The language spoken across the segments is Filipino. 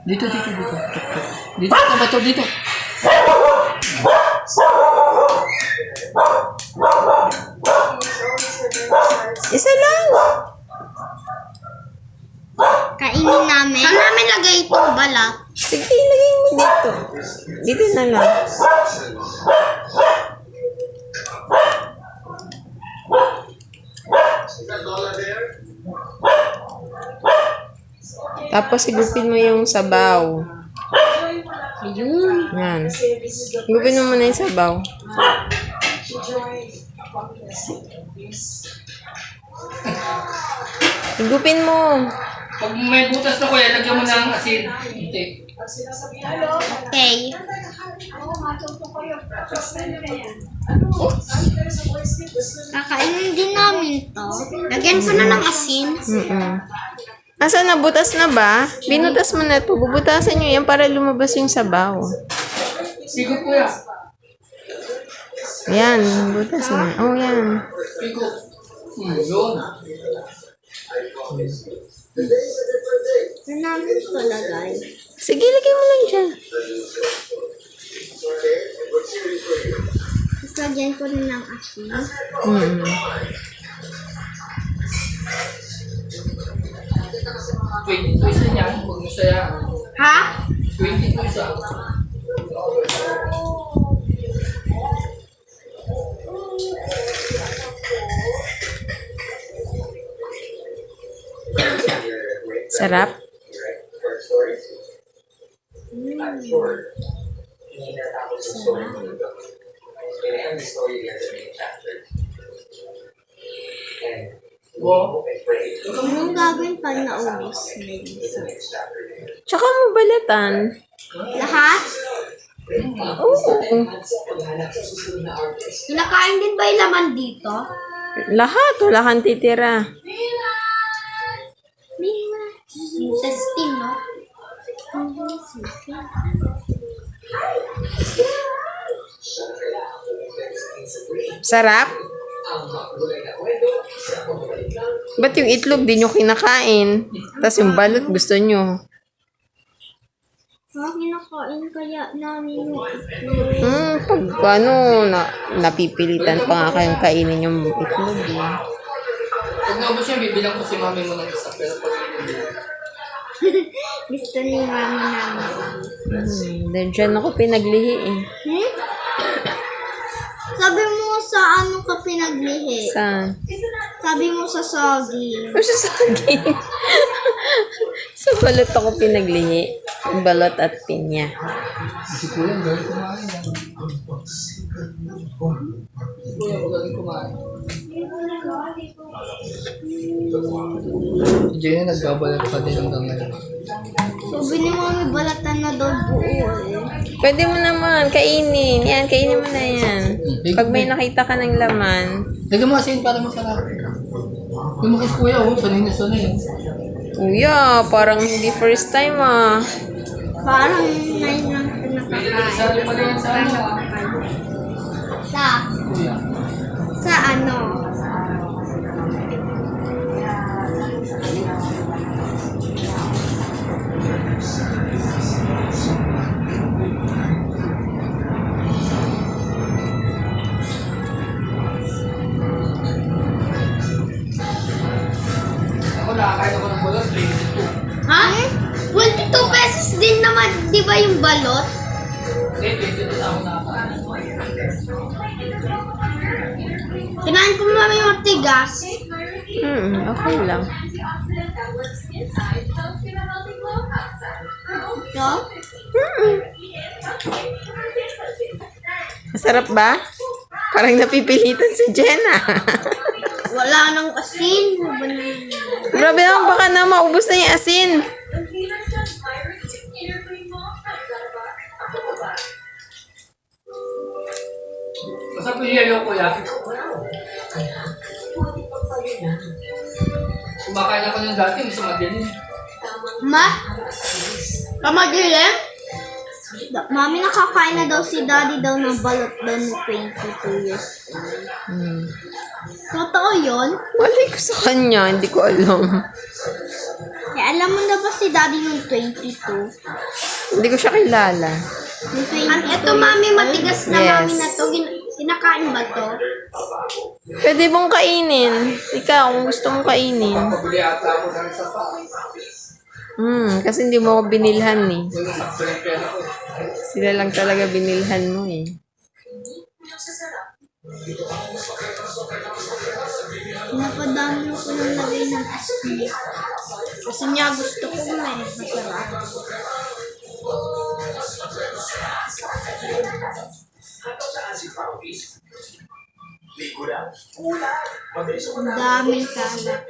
Dito. Dito ka ba ito? Dito. Isa lang. Kainin namin. Saan namin lagay itong balat? Sige, ilagay mo dito. Dito na lang. Tapos igupin mo yung sabaw. Ayun. Yan. Igupin mo muna yung sabaw. Igupin mo. Pag may butas na kuya, lagyan mo ng asin. Hindi. Okay. Kakainin din namin to. Lagyan ko na ng asin. Asa na? Butas na ba? Binutas mo na to. Bubutasan nyo yan para lumabas yung sabaw. Sigo kuya. Yan. Butas na. Oh, yan. Sigo. Yun. Saan namin ito lagay? Sige, lagay mo lang dyan. Tapos lagyan ko rin ng asin. Mm. 22 isa niyan. Huwag mo siya. Ha? 22 isa. Sarap. Wow. Anong gagawin pag naubos? Tsaka mo balatan. Lahat? Oo. Kinakain din ba yung laman dito? Lahat. Wala kang titira. Intestine, no? Sarap? Ba't yung itlog di nyo kinakain? Tapos yung balot gusto nyo? Kinakain kaya namin yung itlog. Pag napipilitan pa nga kayong kainin yung itlog. Pag naubos siya, bibilang ko si mami mo ng isa. Pero pag Gusto ni mami namin. Then dyan ako pinaglihi eh. Sabi mo sa ano ka pinaglihi? Saan? Sabi mo sa saging. Ano sa saging? Sa balot ako pinaglihi. Balot at pinya. si kuya, gawin kumain. Kuya, magaling kumain. Diyan na nagbabalat pa din hanggang ngayon. Sabi ni mami balatan na daw buo eh. Pwede mo naman, kainin. Yan, kainin mo na yan. Pag may nakita ka ng laman. Lagyan mo asin para masarap. Yung makis kuya, sanay na sanay. Kuya, parang hindi first time ah. Parang ngayon lang ito nakakain. Sabi pa rin sa ano. Sa, Kuya. sa ano? Ako nakakain ako ng balot, 22. Ha? 22 pesos din naman, di ba yung balot? Hindi, 22 na ako nakakain. Kinain ko mami yung tigas. Okay lang. Ito? Masarap ba? Parang napipilitan si Jenna. Wala nang asin. Grabe naman, baka na maubos na yung asin. Masarap yung yayo kuya. Kumakain ako ng dati, mas madilim. Ma? Pamadilim? Mami, nakakain na daw si daddy daw ng balot daw ng 22 years old. Totoo yun? Wala ko sa kanya, hindi ko alam. Eh, alam mo na ba si Daddy nung 22? Hindi ko siya kilala. Nung 22. Ito, Mami, matigas na Yes. Mami na to. Kinakain ba to? Pwede bang kainin? Ikaw, kung gusto mong kainin. Pabili ata ako ng isa pa. Kasi hindi mo ako binilhan eh. Wala sakto ng pera ko. Sila lang talaga binilhan mo eh. Napadami ko nang lagay ng asin. Kasi niya gusto ko may masarap. Ang daming kalat.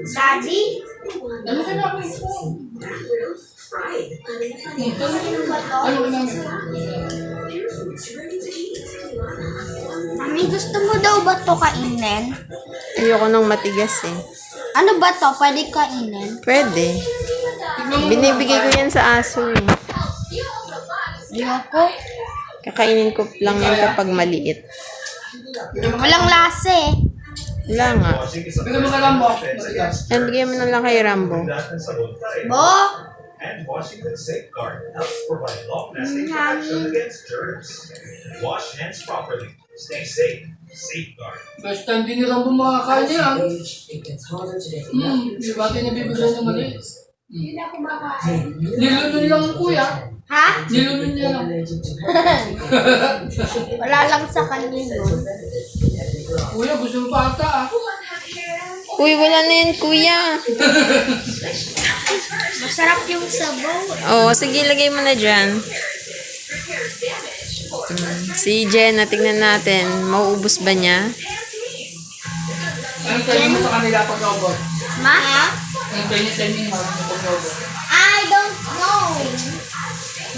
Daddy? Ano ka na? Ano ka na? Mami, gusto mo daw ba to kainin? Ayoko nang matigas eh. Ano ba to? Pwede kainin? Pwede. Binibigay ko yan sa aso eh. Ayoko. Kakainin ko lang yan kapag maliit. Walang lasa eh. Wala nga. Bigyan mo ka lang mo. Matigas. Yan, bigyan mo na lang kay Rambo. Bo? And Washington Safeguard helps provide long-lasting protection against germs. Wash hands properly. Stay safe. Safeguard. First time din nilang bumakakain niya. Di ba tayo nabibigyan ng mali? Nilunon lang kuya. Ha? Nilunon niya lang. Wala lang sa kanya yun. Kuya, gusto mo pa ata ah. Uy, wala na yan, kuya. Masarap yung sabaw. Oo, sige, lagay mo na dyan. Si Jenna, tingnan natin. Mauubos ba niya? Anong tayo mo sa kanila pag-robot? Ma? Anong tayo niya sa inyo sa pag-robot? I don't know.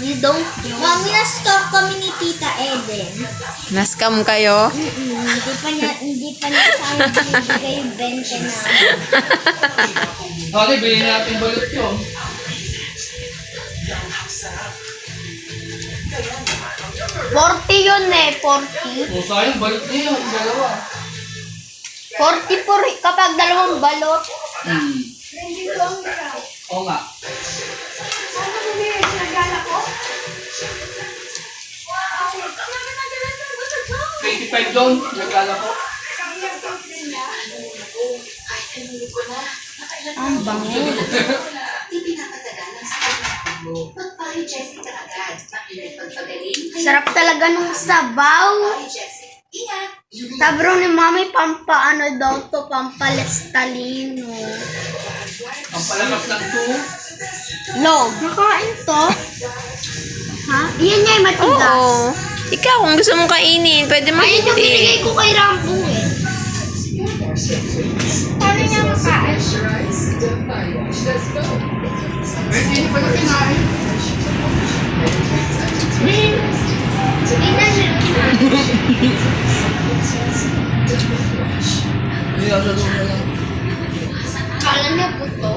You don't know? Mami, na-stop kami ni Tita Eden. Nascam kayo? Hindi pa niya sa amin binibigay yung 20 na. Okay, bilhin natin balot yun. 40 yun eh, 40. O sayang, balot niya yun, dalawa. 40 po kapag dalawang balot. Oo nga. $25 doon, nagkala ko. Ang bango. Sarap talaga nung sabaw. Sabi raw ni Mami, pampaano daw to, pampalestalino. Ang palakas ng Log. Nakain to? Ha? Iyan niya yung matigas. Oo. Ikaw, kung gusto mong kainin, pwede mo Ayun yung binigay ko kay Rambo eh. Paano niya makain? Hindi pa na kinain. Nilalaro na lang. Kala niya puto.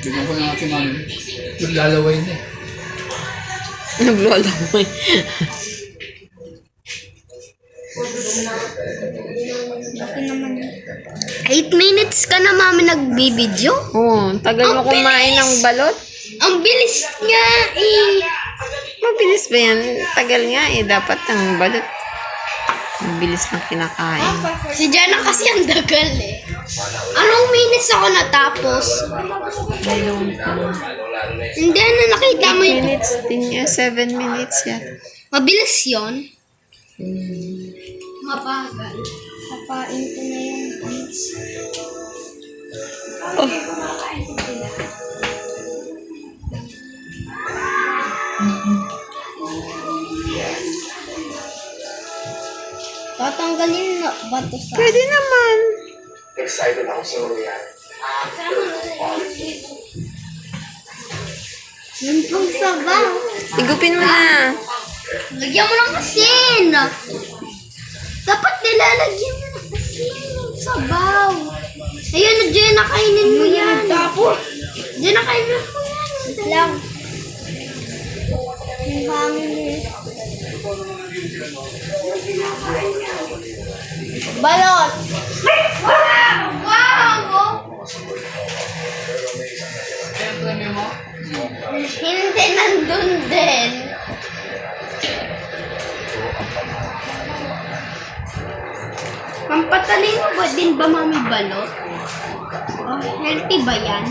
Tignan ko na nga si Mami. Naglalaway na eh. Naglola mo eh. 8 minutes ka na, Mami, nagbibideo? Oo, tagal mo Ang kumain bilis! ng balot. Ang bilis nga eh. Mabilis ba yan? Tagal nga eh. Dapat ang balot. Mabilis ng kinakain. Si Jana kasi ang dagal eh. Anong minutes ako natapos? Hindi na nakita mo 8 yun. minutes din yan. 7 minutes yan. Mabilis yun. Mapagal. Kapain ko na yung tatanggalin na ba ito sa... Pwede naman. Excited ako sa Royal. Yun pong sabaw. Igupin mo na. Lagyan mo ng asin. Dapat nilalagyan mo ng asin yung sabaw. Ayun na, Jenna, kainin mo yan. Tapos? Jenna, kainin mo yan. Wait lang. Ang hangin eh. Balot! Wow! Ayun, premium mo. Hindi, nandun din. Pampatalino ba din ba, Mami, balot? Oh, healthy ba yan?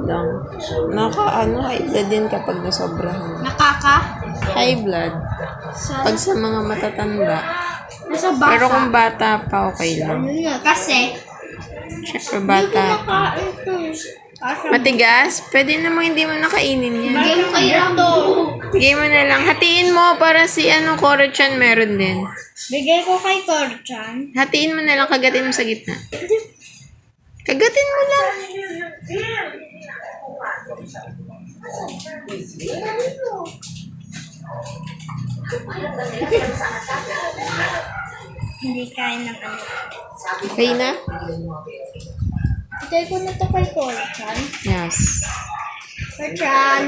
Lang. High blood din kapag nasobrahan. Nakaka? High blood. Sa, Pag sa mga matatanda. nasa bata. Pero kung bata pa, okay lang. Ano nga, kasi, Siyempre, hindi ko bata. nakain to. Asa? Matigas? Pwede namang hindi mo nakainin yan. Bigay mo kay Rato. Bigay mo na lang. Hatiin mo para si Korochan meron din. Bigay ko kay Korchan. Hatiin mo na lang, kagatin mo sa gitna. Kagatin mo lang. Hindi kain ng ano. Okay na? Bigay ko na to kay Korchan. Yes. Korchan.